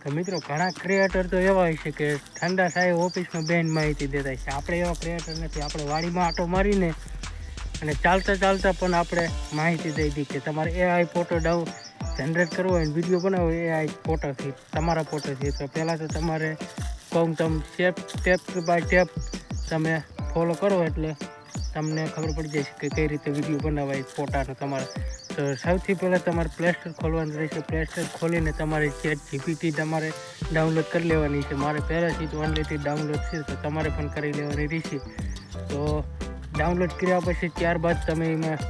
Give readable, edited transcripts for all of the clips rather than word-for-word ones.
તો મિત્રો ઘણા ક્રિએટર તો એવા હોય છે કે ઠંડા સાહેબ ઓફિસમાં બેન માહિતી દેતા છે. આપણે એવા ક્રિએટર નથી. આપણે વાડીમાં આટો મારીને અને ચાલતા ચાલતા પણ આપણે માહિતી દઈ દઈએ કે તમારે એઆઈ ફોટો જનરેટ કરવો હોય, વિડીયો બનાવવો એઆઈ ફોટોથી, તમારા ફોટોથી. તો પહેલાં તો તમારે કહું તમે સ્ટેપ બાય સ્ટેપ તમે ફોલો કરો એટલે તમને ખબર પડી જશે કે કઈ રીતે વિડીયો બનાવાય ફોટાનો તમારે. તો સૌથી પહેલાં તમારે પ્લે સ્ટોર ખોલવાનું રહેશે. પ્લે સ્ટોર ખોલીને તમારે ChatGPT તમારે ડાઉનલોડ કરી લેવાની છે. મારે પહેલાંથી જ ઓનલીથી ડાઉનલોડ છે, તો તમારે પણ કરી લેવાની રહેશે. તો ડાઉનલોડ કર્યા પછી ત્યારબાદ તમે એમાં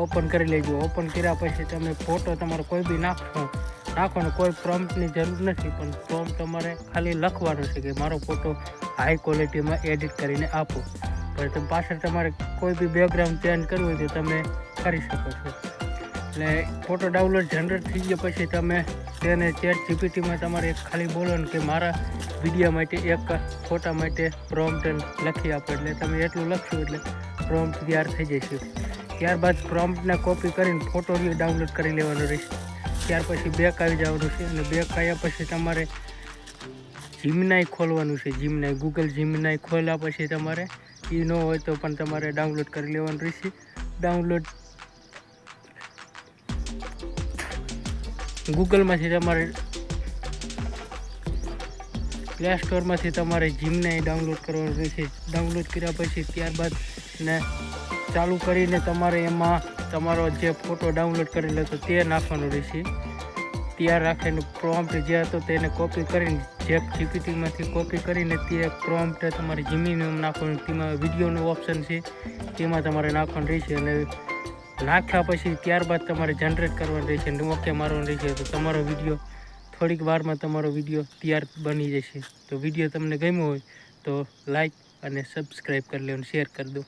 ઓપન કરી લેજો. ઓપન કર્યા પછી તમે ફોટો તમારો કોઈ બી નાખવાનો. કોઈ પ્રોમ્પ્ટની જરૂર નથી, પણ પ્રોમ્પ્ટ તમારે ખાલી લખવાનું છે કે મારો ફોટો હાઈ ક્વોલિટીમાં એડિટ કરીને આપો. પણ તમે પાછળ તમારે કોઈ બી બેકગ્રાઉન્ડ ચેન્જ કરવું હોય તો તમે કરી શકો છો. એટલે ફોટો ડાઉનલોડ જનરેટ થઈ ગયા પછી તમે તેને ChatGPTમાં તમારે ખાલી બોલો કે મારા વિડીયો માટે એક ફોટા માટે પ્રોમ્પ્ટ લખી આપો. એટલે તમે એટલું લખશો એટલે પ્રોમ્પ્ટ તૈયાર થઈ જશે. ત્યારબાદ પ્રોમ્પ્ટને કોપી કરીને ફોટો ડાઉનલોડ કરી લેવાનો રહેશે. ત્યાર પછી બેક આવી જવાનું છે અને બેક આવ્યા પછી તમારે જીમનાઈ ખોલવાનું છે. ગૂગલ જીમનાઈ ખોલ્યા પછી તમારે એ ન હોય તો પણ તમારે ડાઉનલોડ કરી લેવાનું રહેશે. ડાઉનલોડ ગૂગલમાંથી તમારે પ્લે સ્ટોરમાંથી તમારે જીમનાઈ ડાઉનલોડ કરવાનું રહેશે. ડાઉનલોડ કર્યા પછી ત્યારબાદ ને ચાલુ કરીને તમારે એમાં તમારો જે ફોટો ડાઉનલોડ કરેલો હતો તે નાખવાનો રહેશે. તૈયાર રાખીને પ્રોમ્પ્ટ જે હતો તેને કોપી કરીને ChatGPTમાંથી કોપી કરીને તે પ્રોમ્પ્ટ તમારે જીમીનમાં નાખવાનું. તેમાં વિડીયોનું ઓપ્શન છે, તેમાં તમારે નાખવાનું રહેશે. અને નાખ્યા પછી ત્યારબાદ તમારે જનરેટ કરવાનું રહેશે અને ઓકે મારવાનું રહેશે. તો તમારો વિડીયો થોડીક વારમાં તમારો વિડીયો તૈયાર બની જશે. તો વિડીયો તમને ગમ્યો હોય તો લાઈક અને સબસ્ક્રાઈબ કરી લો અને શેર કરી દો.